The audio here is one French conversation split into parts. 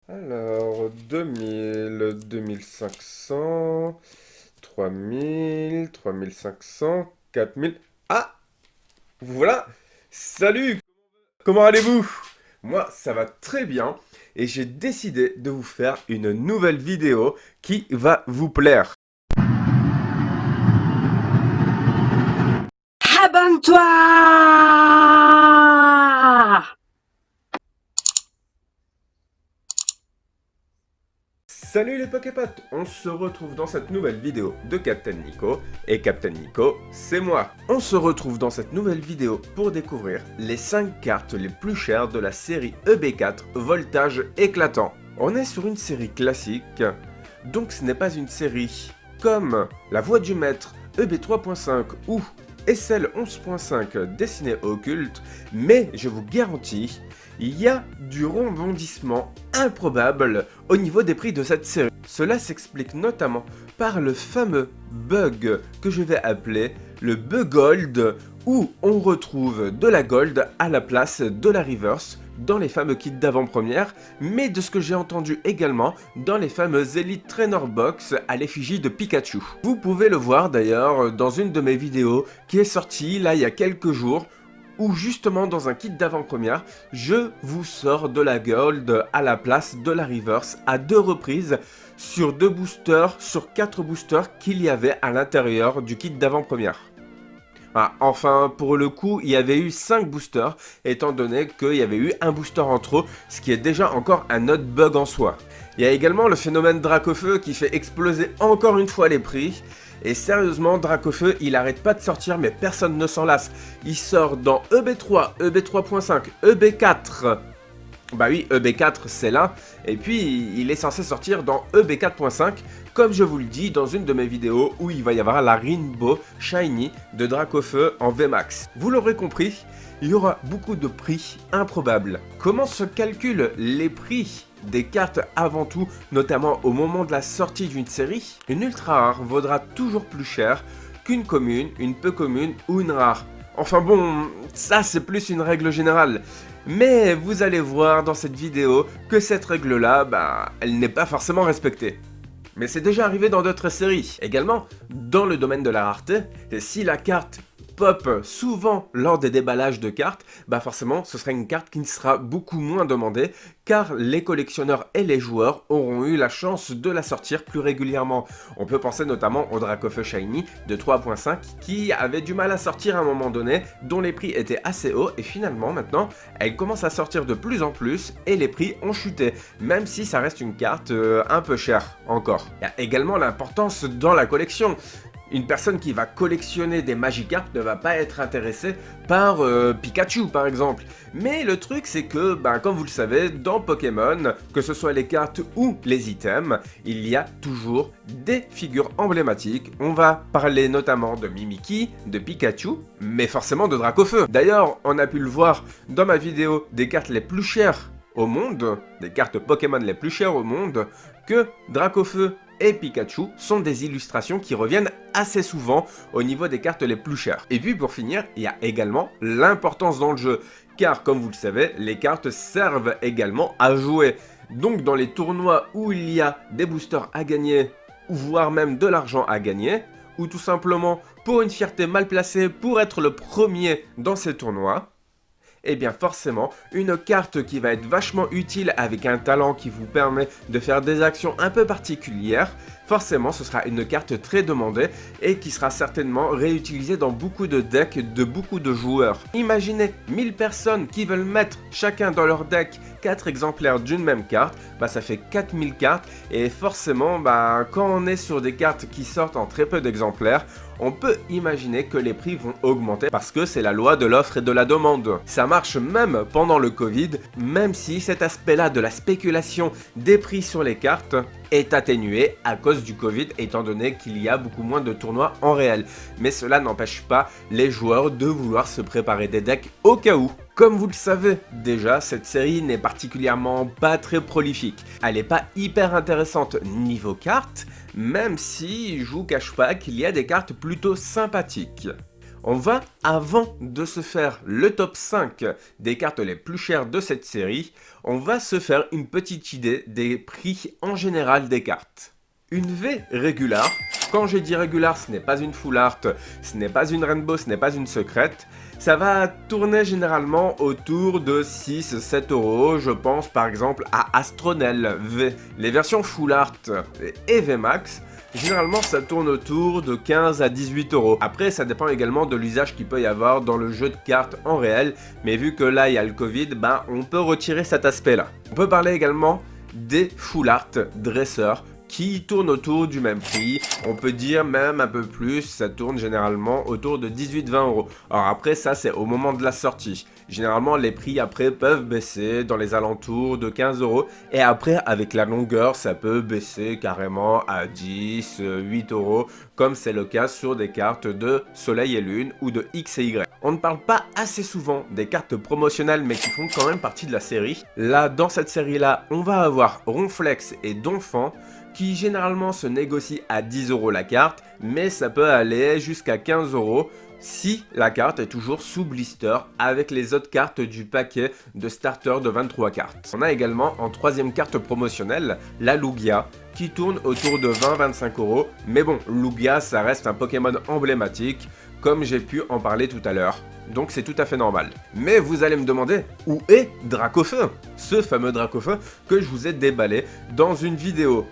Alors, 2000, 2500, 3000, 3500, 4000. Ah, voilà. Salut, comment allez-vous? Moi, ça va très bien et j'ai décidé de vous faire une nouvelle vidéo qui va vous plaire. Abonne-toi! Salut les Poképotes, on se retrouve dans cette nouvelle vidéo de Captain Nico, et Captain Nico, c'est moi. On se retrouve dans cette nouvelle vidéo pour découvrir les 5 cartes les plus chères de la série EB4 Voltage Éclatant. On est sur une série classique, donc ce n'est pas une série comme La Voix du Maître, EB3.5 ou SL 11.5 Destinée au culte, mais je vous garantis, il y a du rebondissement improbable au niveau des prix de cette série. Cela s'explique notamment par le fameux bug que je vais appeler le bug gold, où on retrouve de la gold à la place de la reverse dans les fameux kits d'avant-première, mais de ce que j'ai entendu également dans les fameuses Elite Trainer Box à l'effigie de Pikachu. Vous pouvez le voir d'ailleurs dans une de mes vidéos qui est sortie là il y a quelques jours, où justement dans un kit d'avant-première, je vous sors de la gold à la place de la reverse à 2 reprises sur 2 boosters, sur 4 boosters qu'il y avait à l'intérieur du kit d'avant-première. Ah, enfin, pour le coup, il y avait eu 5 boosters, étant donné qu'il y avait eu un booster en trop, ce qui est déjà encore un autre bug en soi. Il y a également le phénomène Dracofeu qui fait exploser encore une fois les prix. Et sérieusement, Dracofeu, il arrête pas de sortir, mais personne ne s'en lasse. Il sort dans EB3, EB3.5, EB4. Bah oui, EB4 c'est là, et puis il est censé sortir dans EB4.5, comme je vous le dis dans une de mes vidéos où il va y avoir la Rainbow Shiny de Dracofeu en VMAX. Vous l'aurez compris, il y aura beaucoup de prix improbables. Comment se calculent les prix des cartes avant tout, notamment au moment de la sortie d'une série? Une ultra rare vaudra toujours plus cher qu'une commune, une peu commune ou une rare. Enfin bon, ça c'est plus une règle générale. Mais vous allez voir dans cette vidéo que cette règle-là, elle n'est pas forcément respectée. Mais c'est déjà arrivé dans d'autres séries. Également, dans le domaine de la rareté, si la carte pop souvent lors des déballages de cartes, forcément ce sera une carte qui ne sera beaucoup moins demandée, car les collectionneurs et les joueurs auront eu la chance de la sortir plus régulièrement. On peut penser notamment au Dracofeu Shiny de 3.5 qui avait du mal à sortir à un moment donné, dont les prix étaient assez hauts, et finalement maintenant elle commence à sortir de plus en plus et les prix ont chuté, même si ça reste une carte un peu chère encore. Il y a également l'importance dans la collection. Une personne qui va collectionner des Magikarp ne va pas être intéressée par Pikachu par exemple. Mais le truc c'est que, comme vous le savez, dans Pokémon, que ce soit les cartes ou les items, il y a toujours des figures emblématiques. On va parler notamment de Mimikyu, de Pikachu, mais forcément de Dracofeu. D'ailleurs, on a pu le voir dans ma vidéo des cartes les plus chères au monde, des cartes Pokémon les plus chères au monde, que Dracofeu et Pikachu sont des illustrations qui reviennent assez souvent au niveau des cartes les plus chères. Et puis pour finir, il y a également l'importance dans le jeu, car comme vous le savez, les cartes servent également à jouer. Donc dans les tournois où il y a des boosters à gagner, ou voire même de l'argent à gagner, ou tout simplement pour une fierté mal placée pour être le premier dans ces tournois, et bien forcément, une carte qui va être vachement utile avec un talent qui vous permet de faire des actions un peu particulières, forcément ce sera une carte très demandée et qui sera certainement réutilisée dans beaucoup de decks de beaucoup de joueurs. Imaginez 1000 personnes qui veulent mettre chacun dans leur deck 4 exemplaires d'une même carte, ça fait 4000 cartes et forcément quand on est sur des cartes qui sortent en très peu d'exemplaires, on peut imaginer que les prix vont augmenter parce que c'est la loi de l'offre et de la demande. Ça marche même pendant le Covid, même si cet aspect-là de la spéculation des prix sur les cartes est atténué à cause du Covid, étant donné qu'il y a beaucoup moins de tournois en réel. Mais cela n'empêche pas les joueurs de vouloir se préparer des decks au cas où. Comme vous le savez déjà, cette série n'est particulièrement pas très prolifique. Elle n'est pas hyper intéressante niveau cartes, même si je vous cache pas qu'il y a des cartes plutôt sympathiques. Avant de se faire le top 5 des cartes les plus chères de cette série, on va se faire une petite idée des prix en général des cartes. Une V régular, quand je dis régular, ce n'est pas une full art, ce n'est pas une rainbow, ce n'est pas une secrète, ça va tourner généralement autour de 6-7 euros. Je pense par exemple à Astronel V. Les versions full art et VMAX, généralement ça tourne autour de 15 à 18 euros. Après ça dépend également de l'usage qu'il peut y avoir dans le jeu de cartes en réel, mais vu que là il y a le Covid, on peut retirer cet aspect là. On peut parler également des full art dresseurs qui tournent autour du même prix, on peut dire même un peu plus, ça tourne généralement autour de 18-20 euros. Alors après ça c'est au moment de la sortie, généralement les prix après peuvent baisser dans les alentours de 15 euros et après avec la longueur ça peut baisser carrément à 10, 8 euros comme c'est le cas sur des cartes de Soleil et Lune ou de X et Y. On ne parle pas assez souvent des cartes promotionnelles mais qui font quand même partie de la série. Là dans cette série là on va avoir Ronflex et Donphan qui généralement se négocient à 10 euros la carte, mais ça peut aller jusqu'à 15 euros si la carte est toujours sous blister avec les autres cartes du paquet de starter de 23 cartes. On a également en troisième carte promotionnelle la Lugia qui tourne autour de 20-25 euros, mais bon, Lugia ça reste un Pokémon emblématique comme j'ai pu en parler tout à l'heure. Donc c'est tout à fait normal. Mais vous allez me demander, où est Dracofeu? Ce fameux Dracofeu que je vous ai déballé dans une vidéo.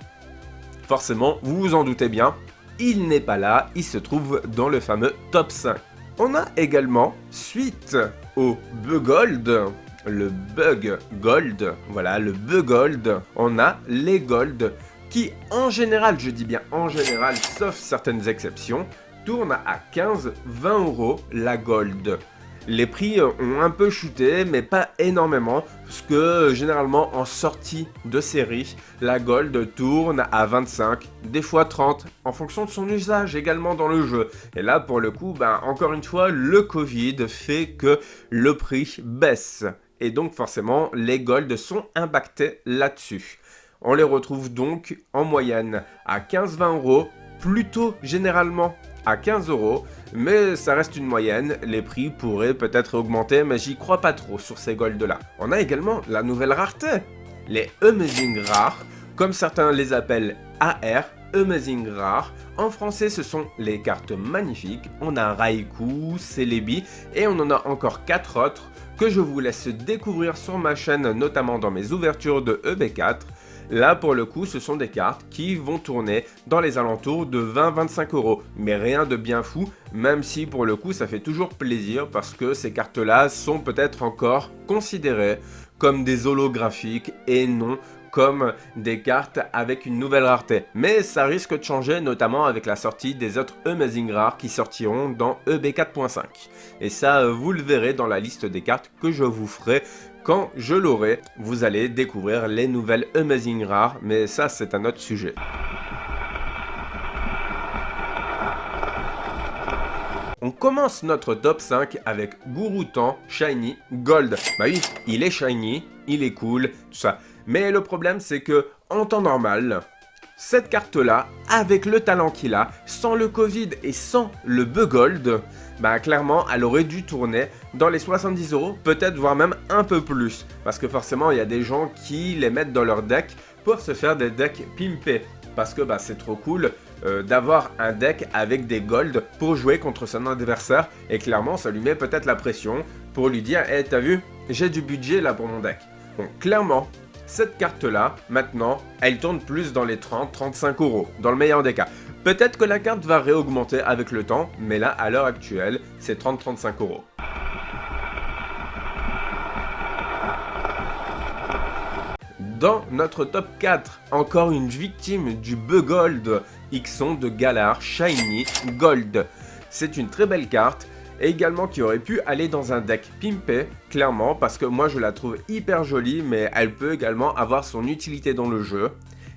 Forcément, vous vous en doutez bien, il n'est pas là, il se trouve dans le fameux top 5. On a également, suite au Bugold, le Bug Gold, voilà, le Bugold, on a les Gold qui, en général, je dis bien en général, sauf certaines exceptions, tournent à 15-20 euros la Gold. Les prix ont un peu chuté, mais pas énormément, parce que généralement en sortie de série, la Gold tourne à 25, des fois 30, en fonction de son usage également dans le jeu. Et là, pour le coup, encore une fois, le Covid fait que le prix baisse. Et donc forcément, les Gold sont impactés là-dessus. On les retrouve donc en moyenne à 15-20 euros, plutôt généralement à 15 euros, mais ça reste une moyenne, les prix pourraient peut-être augmenter, mais j'y crois pas trop sur ces golds là. On a également la nouvelle rareté, les Amazing Rares, comme certains les appellent AR, Amazing Rares. En français ce sont les cartes magnifiques, on a Raikou, Celebi, et on en a encore 4 autres que je vous laisse découvrir sur ma chaîne, notamment dans mes ouvertures de EB4. Là, pour le coup, ce sont des cartes qui vont tourner dans les alentours de 20-25 euros. Mais rien de bien fou, même si pour le coup, ça fait toujours plaisir parce que ces cartes-là sont peut-être encore considérées comme des holographiques et non comme des cartes avec une nouvelle rareté. Mais ça risque de changer, notamment avec la sortie des autres Amazing Rares qui sortiront dans EB4.5. Et ça, vous le verrez dans la liste des cartes que je vous ferai. Quand je l'aurai, vous allez découvrir les nouvelles Amazing Rares, mais ça c'est un autre sujet. On commence notre top 5 avec Gouroutan Shiny Gold. Bah oui, il est shiny, il est cool, tout ça. Mais le problème c'est que, en temps normal, cette carte-là, avec le talent qu'il a, sans le Covid et sans le Bugold, clairement, elle aurait dû tourner dans les 70 euros, peut-être voire même un peu plus. Parce que forcément, il y a des gens qui les mettent dans leur deck pour se faire des decks pimpés. Parce que c'est trop cool d'avoir un deck avec des golds pour jouer contre son adversaire. Et clairement, ça lui met peut-être la pression pour lui dire « Hey, t'as vu, j'ai du budget là pour mon deck. » Bon, clairement, cette carte-là, maintenant, elle tourne plus dans les 30-35 euros, dans le meilleur des cas. Peut-être que la carte va réaugmenter avec le temps, mais là, à l'heure actuelle, c'est 30-35 euros. Dans notre top 4, encore une victime du Bugold, Ixon de Galar Shiny Gold. C'est une très belle carte, et également qui aurait pu aller dans un deck pimpé, clairement, parce que moi je la trouve hyper jolie, mais elle peut également avoir son utilité dans le jeu.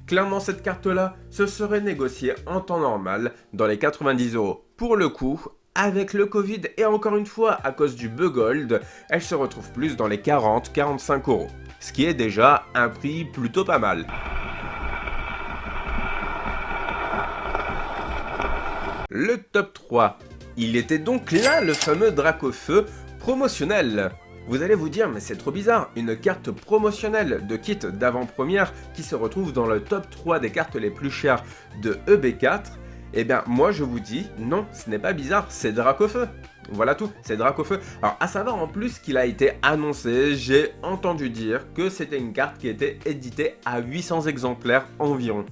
Clairement, cette carte-là se serait négociée en temps normal dans les 90 euros. Pour le coup, avec le Covid et encore une fois à cause du Bugold, elle se retrouve plus dans les 40-45 euros. Ce qui est déjà un prix plutôt pas mal. Le top 3. Il était donc là le fameux Dracofeu promotionnel. Vous allez vous dire, mais c'est trop bizarre, une carte promotionnelle de kit d'avant-première qui se retrouve dans le top 3 des cartes les plus chères de EB4. Eh bien, moi je vous dis, non, ce n'est pas bizarre, c'est Dracofeu. Voilà tout, c'est Dracofeu. Alors, à savoir en plus qu'il a été annoncé, j'ai entendu dire que c'était une carte qui était éditée à 800 exemplaires environ.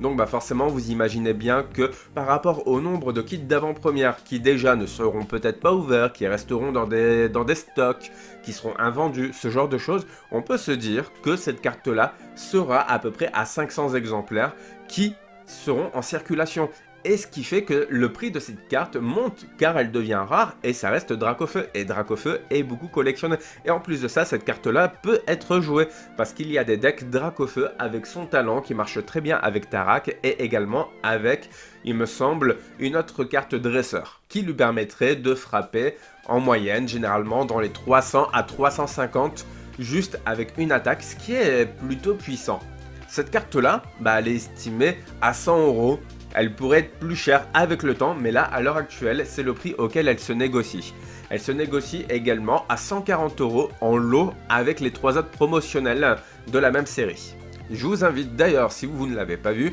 Donc bah forcément vous imaginez bien que par rapport au nombre de kits d'avant-première qui déjà ne seront peut-être pas ouverts, qui resteront dans des stocks, qui seront invendus, ce genre de choses, on peut se dire que cette carte-là sera à peu près à 500 exemplaires qui seront en circulation. Et ce qui fait que le prix de cette carte monte car elle devient rare et ça reste Dracofeu. Et Dracofeu est beaucoup collectionné. Et en plus de ça, cette carte-là peut être jouée parce qu'il y a des decks Dracofeu avec son talent qui marche très bien avec Tarak et également avec, il me semble, une autre carte dresseur qui lui permettrait de frapper en moyenne, généralement dans les 300 à 350 juste avec une attaque, ce qui est plutôt puissant. Cette carte-là, elle est estimée à 100 €. Elle pourrait être plus chère avec le temps, mais là, à l'heure actuelle, c'est le prix auquel elle se négocie. Elle se négocie également à 140 € en lot avec les 3 autres promotionnels de la même série. Je vous invite d'ailleurs, si vous ne l'avez pas vu,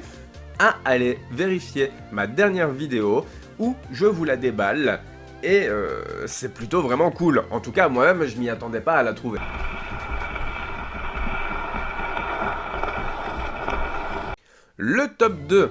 à aller vérifier ma dernière vidéo où je vous la déballe et c'est plutôt vraiment cool. En tout cas, moi-même, je m'y attendais pas à la trouver. Le top 2.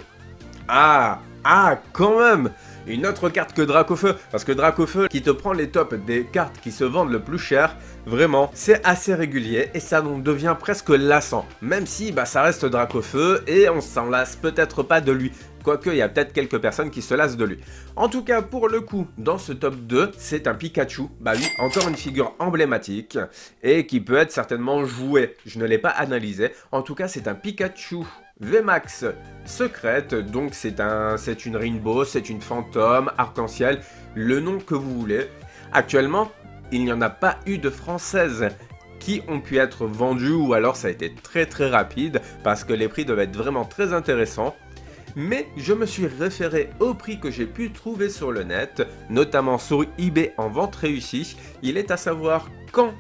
Quand même! Une autre carte que Dracofeu, parce que Dracofeu qui te prend les tops des cartes qui se vendent le plus cher, vraiment, c'est assez régulier et ça en devient presque lassant. Même si ça reste Dracofeu et on s'en lasse peut-être pas de lui. Quoique, il y a peut-être quelques personnes qui se lassent de lui. En tout cas, pour le coup, dans ce top 2, c'est un Pikachu. Bah oui, encore une figure emblématique et qui peut être certainement jouée. Je ne l'ai pas analysé. En tout cas, c'est un Pikachu VMAX secrète, donc c'est une Rainbow, c'est une fantôme, arc-en-ciel, le nom que vous voulez. Actuellement, il n'y en a pas eu de françaises qui ont pu être vendues ou alors ça a été très rapide parce que les prix devaient être vraiment très intéressants. Mais je me suis référé au prix que j'ai pu trouver sur le net, notamment sur eBay en vente réussie. Il est à savoir qu'en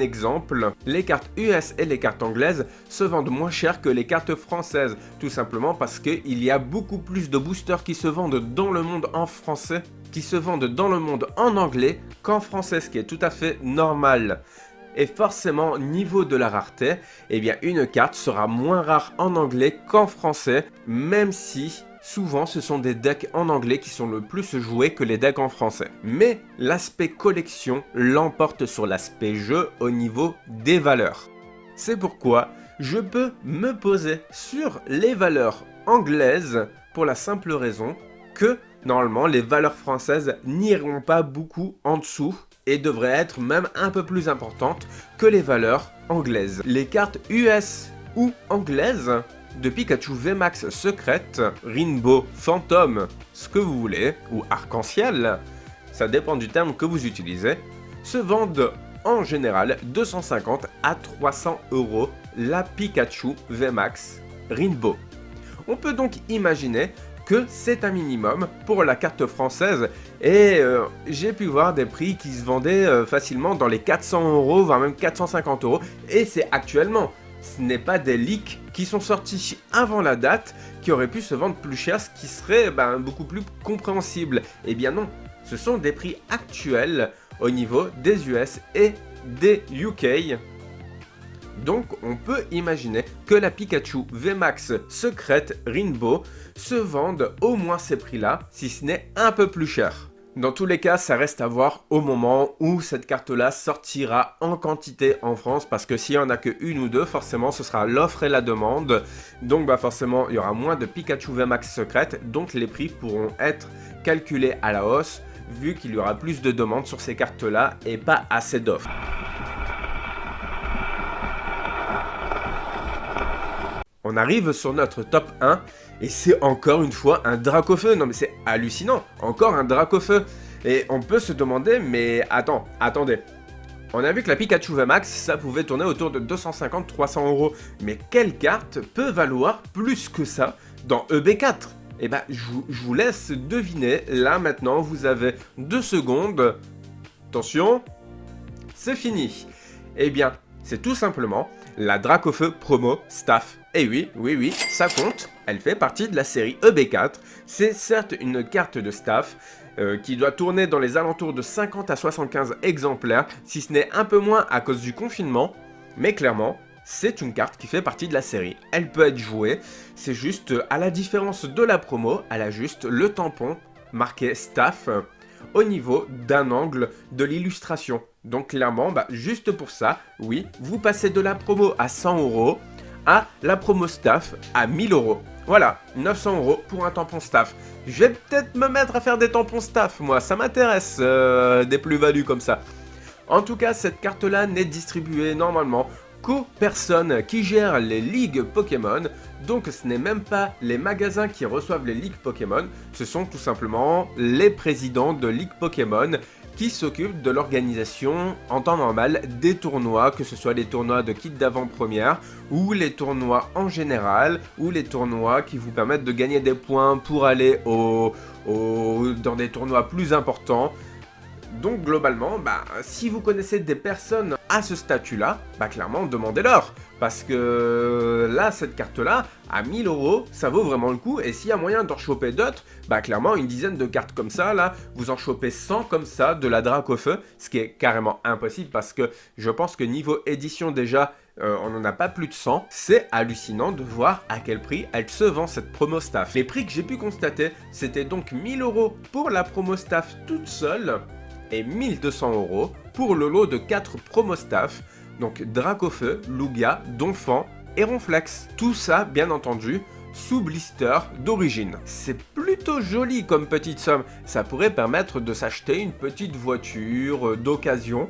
exemple, les cartes US et les cartes anglaises se vendent moins cher que les cartes françaises, tout simplement parce qu'il y a beaucoup plus de boosters qui se vendent dans le monde en français, qui se vendent dans le monde en anglais qu'en français, ce qui est tout à fait normal. Et forcément, niveau de la rareté, eh bien une carte sera moins rare en anglais qu'en français, même si souvent ce sont des decks en anglais qui sont le plus joués que les decks en français. Mais l'aspect collection l'emporte sur l'aspect jeu au niveau des valeurs. C'est pourquoi je peux me poser sur les valeurs anglaises pour la simple raison que normalement les valeurs françaises n'iront pas beaucoup en dessous et devraient être même un peu plus importantes que les valeurs anglaises. Les cartes US ou anglaises de Pikachu VMAX secrète, Rainbow, Phantom, ce que vous voulez, ou arc-en-ciel, ça dépend du terme que vous utilisez, se vendent en général 250 à 300 € la Pikachu VMAX Rainbow. On peut donc imaginer que c'est un minimum pour la carte française et j'ai pu voir des prix qui se vendaient facilement dans les 400 €, voire même 450 € et c'est actuellement. Ce n'est pas des leaks qui sont sortis avant la date qui auraient pu se vendre plus cher, ce qui serait beaucoup plus compréhensible. Eh bien non, ce sont des prix actuels au niveau des US et des UK. Donc on peut imaginer que la Pikachu VMAX secrète Rainbow se vende au moins ces prix-là, si ce n'est un peu plus cher. Dans tous les cas, ça reste à voir au moment où cette carte-là sortira en quantité en France, parce que s'il n'y en a qu'une ou deux, forcément ce sera l'offre et la demande. Donc forcément, il y aura moins de Pikachu VMAX secrète, donc les prix pourront être calculés à la hausse, vu qu'il y aura plus de demandes sur ces cartes-là et pas assez d'offres. On arrive sur notre top 1 et c'est encore une fois un Dracofeu. Non mais c'est hallucinant, encore un Dracofeu. Et on peut se demander, mais attendez. On a vu que la Pikachu VMAX, ça pouvait tourner autour de 250-300 €. Mais quelle carte peut valoir plus que ça dans EB4 ? Eh ben, je vous laisse deviner. Là, maintenant, vous avez 2 secondes. Attention, c'est fini. Eh bien, c'est tout simplement la Dracofeu Promo Staff. Et oui, oui, oui, ça compte. Elle fait partie de la série EB4. C'est certes une carte de staff qui doit tourner dans les alentours de 50 à 75 exemplaires, si ce n'est un peu moins à cause du confinement. Mais clairement, c'est une carte qui fait partie de la série. Elle peut être jouée, c'est juste, à la différence de la promo, elle a juste le tampon marqué staff au niveau d'un angle de l'illustration. Donc clairement, juste pour ça, oui, vous passez de la promo à 100 € à la promo staff à 1000 €. Voilà, 900 € pour un tampon staff. Je vais peut-être me mettre à faire des tampons staff, moi, ça m'intéresse, des plus-values comme ça. En tout cas, cette carte-là n'est distribuée normalement qu'aux personnes qui gèrent les ligues Pokémon, donc ce n'est même pas les magasins qui reçoivent les ligues Pokémon, ce sont tout simplement les présidents de ligues Pokémon qui s'occupent de l'organisation en temps normal des tournois, que ce soit les tournois de kit d'avant-première, ou les tournois en général, ou les tournois qui vous permettent de gagner des points pour aller dans des tournois plus importants. Donc globalement, si vous connaissez des personnes à ce statut-là, clairement demandez-leur. Parce que là, cette carte-là, à 1000 €, ça vaut vraiment le coup. Et s'il y a moyen d'en choper d'autres, clairement une dizaine de cartes comme ça, là, vous en chopez 100 comme ça de la Dracofeu, ce qui est carrément impossible parce que je pense que niveau édition déjà, on n'en a pas plus de 100. C'est hallucinant de voir à quel prix elle se vend cette promo staff. Les prix que j'ai pu constater, c'était donc 1000 € pour la promo staff toute seule et 1200 € pour le lot de 4 promo staff, donc Dracofeu, Lugia, Donphan et Ronflex. Tout ça, bien entendu, sous blister d'origine. C'est plutôt joli comme petite somme, ça pourrait permettre de s'acheter une petite voiture d'occasion,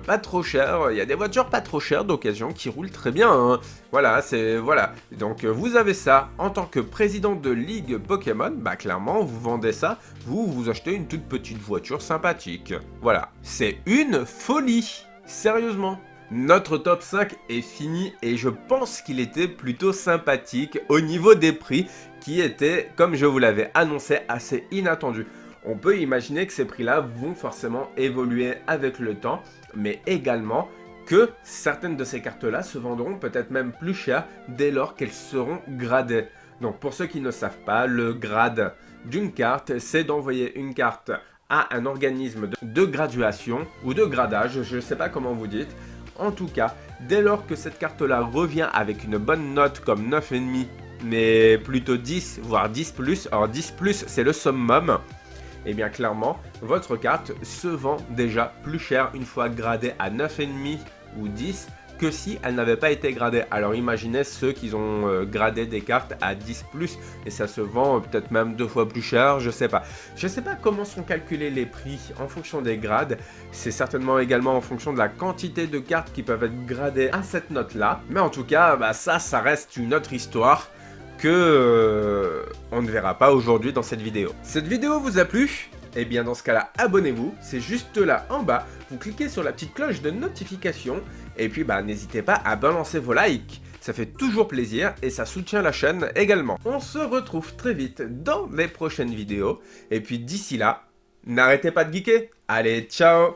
pas trop chère. Il y a des voitures pas trop chères d'occasion qui roulent très bien, hein. Voilà, voilà. Donc vous avez ça en tant que président de ligue Pokémon, clairement vous vendez ça, vous achetez une toute petite voiture sympathique. Voilà, c'est une folie, sérieusement. Notre top 5 est fini et je pense qu'il était plutôt sympathique au niveau des prix qui étaient, comme je vous l'avais annoncé, assez inattendus. On peut imaginer que ces prix-là vont forcément évoluer avec le temps, mais également que certaines de ces cartes-là se vendront peut-être même plus cher dès lors qu'elles seront gradées. Donc pour ceux qui ne savent pas, le grade d'une carte, c'est d'envoyer une carte à un organisme de graduation ou de gradage, je ne sais pas comment vous dites. En tout cas, dès lors que cette carte-là revient avec une bonne note comme 9,5, mais plutôt 10, voire 10+, alors 10+, c'est le summum, et bien clairement, votre carte se vend déjà plus cher une fois gradée à 9,5 ou 10 que si elle n'avait pas été gradée. Alors imaginez ceux qui ont gradé des cartes à 10+, et ça se vend peut-être même 2 fois plus cher, je sais pas. Je sais pas comment sont calculés les prix en fonction des grades, c'est certainement également en fonction de la quantité de cartes qui peuvent être gradées à cette note-là. Mais en tout cas, ça reste une autre histoire que on ne verra pas aujourd'hui dans cette vidéo. Cette vidéo vous a plu ? Eh bien dans ce cas-là, abonnez-vous, c'est juste là en bas, vous cliquez sur la petite cloche de notification, et puis n'hésitez pas à balancer vos likes, ça fait toujours plaisir et ça soutient la chaîne également. On se retrouve très vite dans les prochaines vidéos, et puis d'ici là, n'arrêtez pas de geeker, allez ciao.